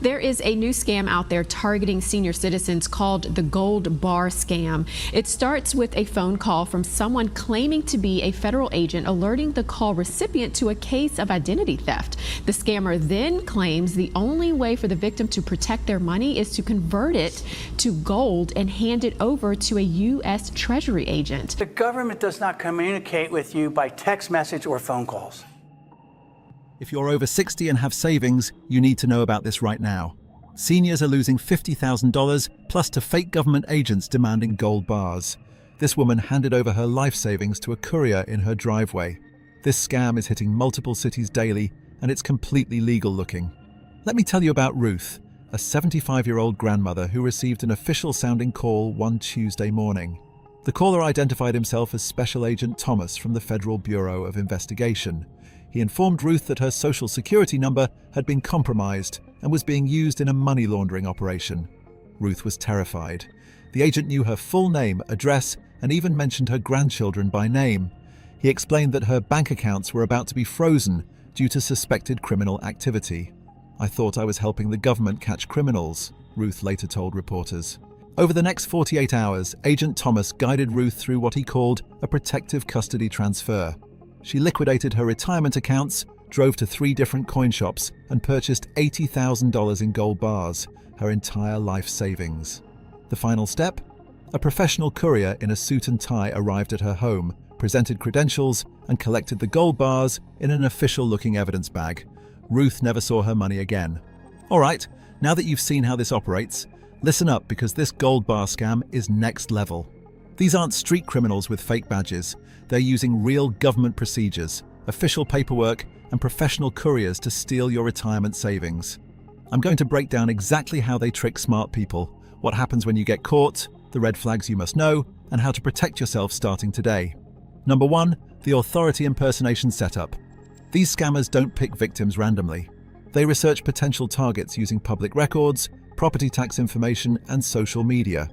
There is a new scam out there targeting senior citizens called the Gold Bar scam. It starts with a phone call from someone claiming to be a federal agent, alerting the call recipient to a case of identity theft. The scammer then claims the only way for the victim to protect their money is to convert it to gold and hand it over to a U.S. Treasury agent. The government does not communicate with you by text message or phone calls. If you're over 60 and have savings, you need to know about this right now. Seniors are losing $50,000 plus to fake government agents demanding gold bars. This woman handed over her life savings to a courier in her driveway. This scam is hitting multiple cities daily, and it's completely legal looking. Let me tell you about Ruth, a 75-year-old grandmother who received an official-sounding call one Tuesday morning. The caller identified himself as Special Agent Thomas from the Federal Bureau of Investigation. He informed Ruth that her Social Security number had been compromised and was being used in a money laundering operation. Ruth was terrified. The agent knew her full name, address, and even mentioned her grandchildren by name. He explained that her bank accounts were about to be frozen due to suspected criminal activity. "I thought I was helping the government catch criminals," Ruth later told reporters. Over the next 48 hours, Agent Thomas guided Ruth through what he called a protective custody transfer. She liquidated her retirement accounts, drove to 3 different coin shops, and purchased $80,000 in gold bars, her entire life savings. The final step? A professional courier in a suit and tie arrived at her home, presented credentials, and collected the gold bars in an official-looking evidence bag. Ruth never saw her money again. All right, now that you've seen how this operates, listen up, because this gold bar scam is next level. These aren't street criminals with fake badges. They're using real government procedures, official paperwork, and professional couriers to steal your retirement savings. I'm going to break down exactly how they trick smart people, what happens when you get caught, the red flags you must know, and how to protect yourself starting today. Number 1, the authority impersonation setup. These scammers don't pick victims randomly. They research potential targets using public records, property tax information, and social media.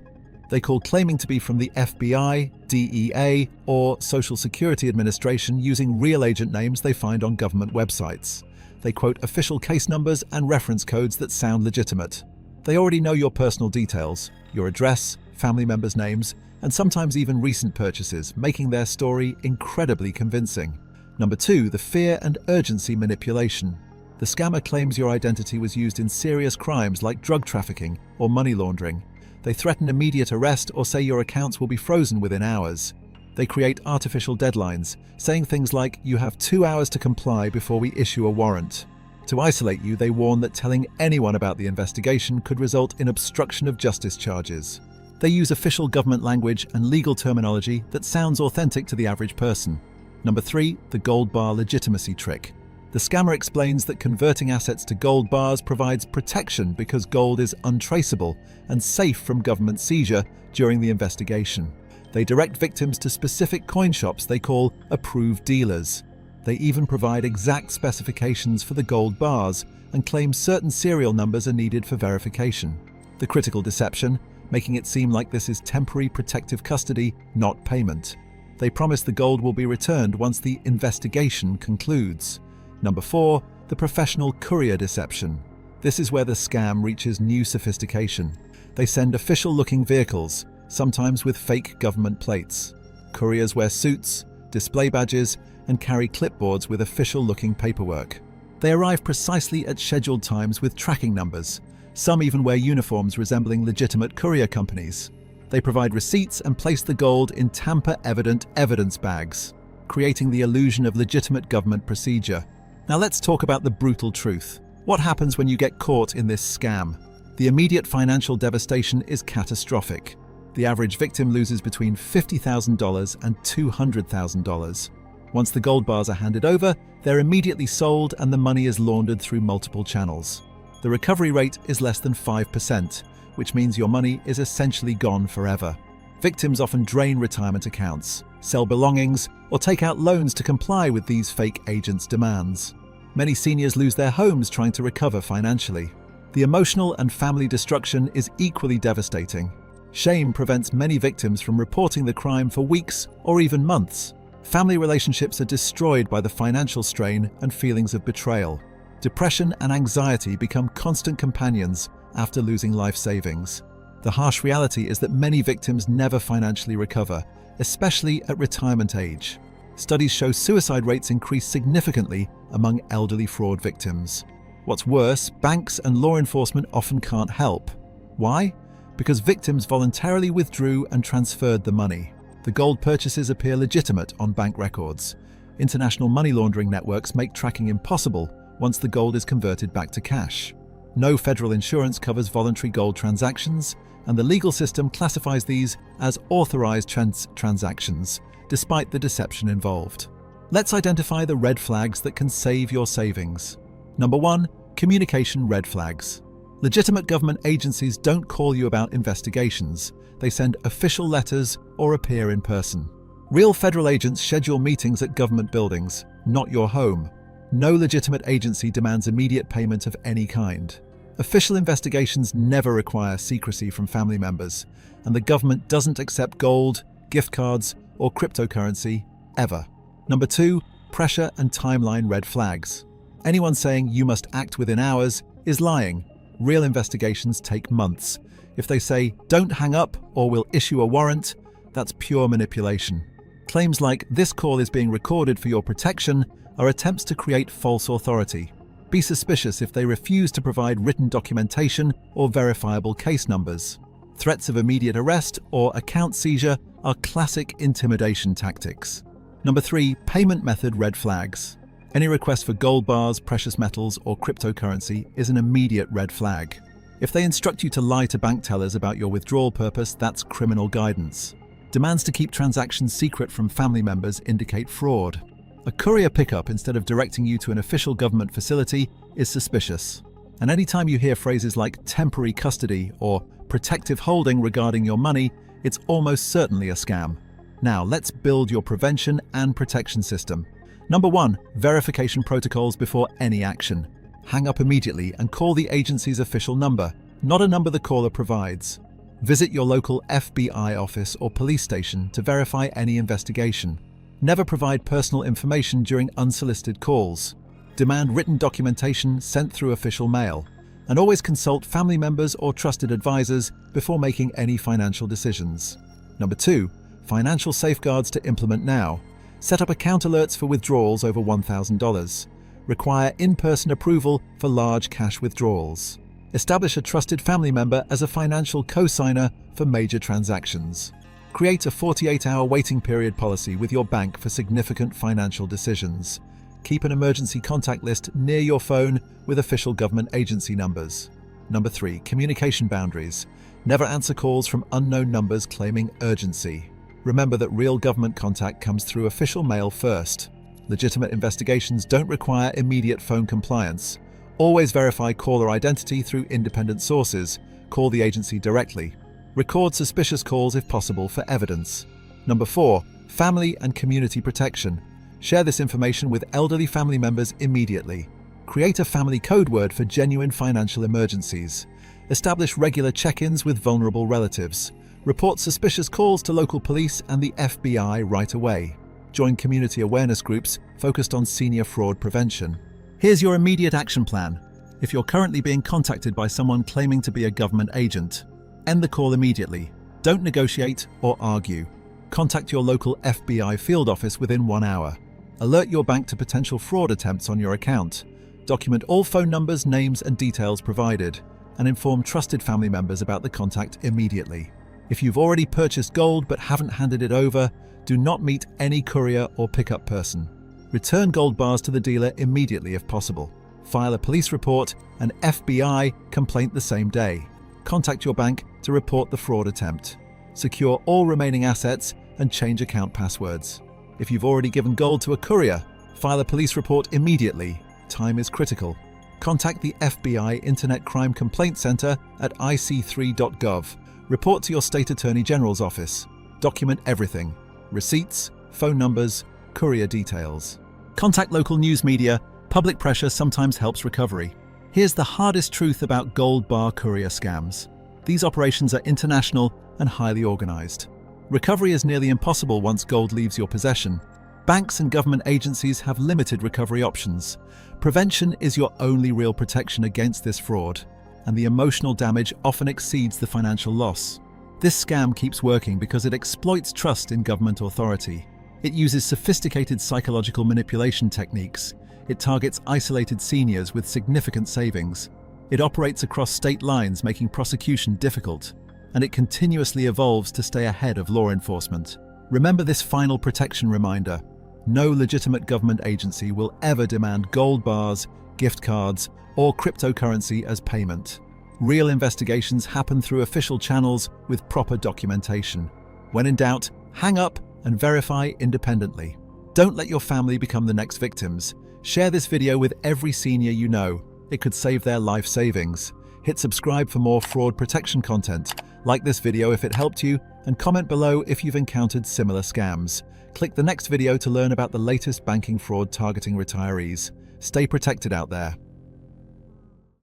They call claiming to be from the FBI, DEA, or Social Security Administration using real agent names they find on government websites. They quote official case numbers and reference codes that sound legitimate. They already know your personal details, your address, family members' names, and sometimes even recent purchases, making their story incredibly convincing. Number 2, the fear and urgency manipulation. The scammer claims your identity was used in serious crimes like drug trafficking or money laundering. They threaten immediate arrest or say your accounts will be frozen within hours. They create artificial deadlines, saying things like, "You have 2 hours to comply before we issue a warrant." To isolate you, they warn that telling anyone about the investigation could result in obstruction of justice charges. They use official government language and legal terminology that sounds authentic to the average person. Number 3, the gold bar legitimacy trick. The scammer explains that converting assets to gold bars provides protection because gold is untraceable and safe from government seizure during the investigation. They direct victims to specific coin shops they call approved dealers. They even provide exact specifications for the gold bars and claim certain serial numbers are needed for verification. The critical deception, making it seem like this is temporary protective custody, not payment. They promise the gold will be returned once the investigation concludes. Number 4, the professional courier deception. This is where the scam reaches new sophistication. They send official-looking vehicles, sometimes with fake government plates. Couriers wear suits, display badges, and carry clipboards with official-looking paperwork. They arrive precisely at scheduled times with tracking numbers. Some even wear uniforms resembling legitimate courier companies. They provide receipts and place the gold in tamper-evident evidence bags, creating the illusion of legitimate government procedure. Now let's talk about the brutal truth. What happens when you get caught in this scam? The immediate financial devastation is catastrophic. The average victim loses between $50,000 and $200,000. Once the gold bars are handed over, they're immediately sold and the money is laundered through multiple channels. The recovery rate is less than 5%, which means your money is essentially gone forever. Victims often drain retirement accounts, sell belongings, or take out loans to comply with these fake agents' demands. Many seniors lose their homes trying to recover financially. The emotional and family destruction is equally devastating. Shame prevents many victims from reporting the crime for weeks or even months. Family relationships are destroyed by the financial strain and feelings of betrayal. Depression and anxiety become constant companions after losing life savings. The harsh reality is that many victims never financially recover, especially at retirement age. Studies show suicide rates increase significantly among elderly fraud victims. What's worse, banks and law enforcement often can't help. Why? Because victims voluntarily withdrew and transferred the money. The gold purchases appear legitimate on bank records. International money laundering networks make tracking impossible once the gold is converted back to cash. No federal insurance covers voluntary gold transactions, and the legal system classifies these as authorized transactions, despite the deception involved. Let's identify the red flags that can save your savings. Number 1. Communication red flags. Legitimate government agencies don't call you about investigations. They send official letters or appear in person. Real federal agents schedule meetings at government buildings, not your home. No legitimate agency demands immediate payment of any kind. Official investigations never require secrecy from family members, and the government doesn't accept gold, gift cards, or cryptocurrency, ever. Number 2. Pressure and timeline red flags. Anyone saying you must act within hours is lying. Real investigations take months. If they say, don't hang up or we'll issue a warrant, that's pure manipulation. Claims like, this call is being recorded for your protection, are attempts to create false authority. Be suspicious if they refuse to provide written documentation or verifiable case numbers. Threats of immediate arrest or account seizure are classic intimidation tactics. Number 3. Payment method red flags. Any request for gold bars, precious metals, or cryptocurrency is an immediate red flag. If they instruct you to lie to bank tellers about your withdrawal purpose, that's criminal guidance. Demands to keep transactions secret from family members indicate fraud. A courier pickup instead of directing you to an official government facility is suspicious. And anytime you hear phrases like temporary custody or protective holding regarding your money, it's almost certainly a scam. Now, let's build your prevention and protection system. Number 1. Verification protocols before any action. Hang up immediately and call the agency's official number, not a number the caller provides. Visit your local FBI office or police station to verify any investigation. Never provide personal information during unsolicited calls. Demand written documentation sent through official mail. And always consult family members or trusted advisors before making any financial decisions. Number 2. Financial safeguards to implement now. Set up account alerts for withdrawals over $1,000. Require in-person approval for large cash withdrawals. Establish a trusted family member as a financial co-signer for major transactions. Create a 48-hour waiting period policy with your bank for significant financial decisions. Keep an emergency contact list near your phone with official government agency numbers. Number 3. Communication boundaries. Never answer calls from unknown numbers claiming urgency. Remember that real government contact comes through official mail first. Legitimate investigations don't require immediate phone compliance. Always verify caller identity through independent sources. Call the agency directly. Record suspicious calls if possible for evidence. Number 4. Family and community protection. Share this information with elderly family members immediately. Create a family code word for genuine financial emergencies. Establish regular check-ins with vulnerable relatives. Report suspicious calls to local police and the FBI right away. Join community awareness groups focused on senior fraud prevention. Here's your immediate action plan. If you're currently being contacted by someone claiming to be a government agent, end the call immediately. Don't negotiate or argue. Contact your local FBI field office within 1 hour. Alert your bank to potential fraud attempts on your account. Document all phone numbers, names, and details provided, and inform trusted family members about the contact immediately. If you've already purchased gold but haven't handed it over, do not meet any courier or pickup person. Return gold bars to the dealer immediately if possible. File a police report and FBI complaint the same day. Contact your bank to report the fraud attempt. Secure all remaining assets and change account passwords. If you've already given gold to a courier, file a police report immediately. Time is critical. Contact the FBI Internet Crime Complaint Center at ic3.gov. Report to your state attorney general's office. Document everything: receipts, phone numbers, courier details. Contact local news media. Public pressure sometimes helps recovery. Here's the hardest truth about gold bar courier scams. These operations are international and highly organized. Recovery is nearly impossible once gold leaves your possession. Banks and government agencies have limited recovery options. Prevention is your only real protection against this fraud, and the emotional damage often exceeds the financial loss. This scam keeps working because it exploits trust in government authority. It uses sophisticated psychological manipulation techniques. It targets isolated seniors with significant savings. It operates across state lines, making prosecution difficult. And it continuously evolves to stay ahead of law enforcement. Remember this final protection reminder. No legitimate government agency will ever demand gold bars, gift cards, or cryptocurrency as payment. Real investigations happen through official channels with proper documentation. When in doubt, hang up and verify independently. Don't let your family become the next victims. Share this video with every senior you know. It could save their life savings. Hit subscribe for more fraud protection content. Like this video if it helped you, and comment below if you've encountered similar scams. Click the next video to learn about the latest banking fraud targeting retirees. Stay protected out there.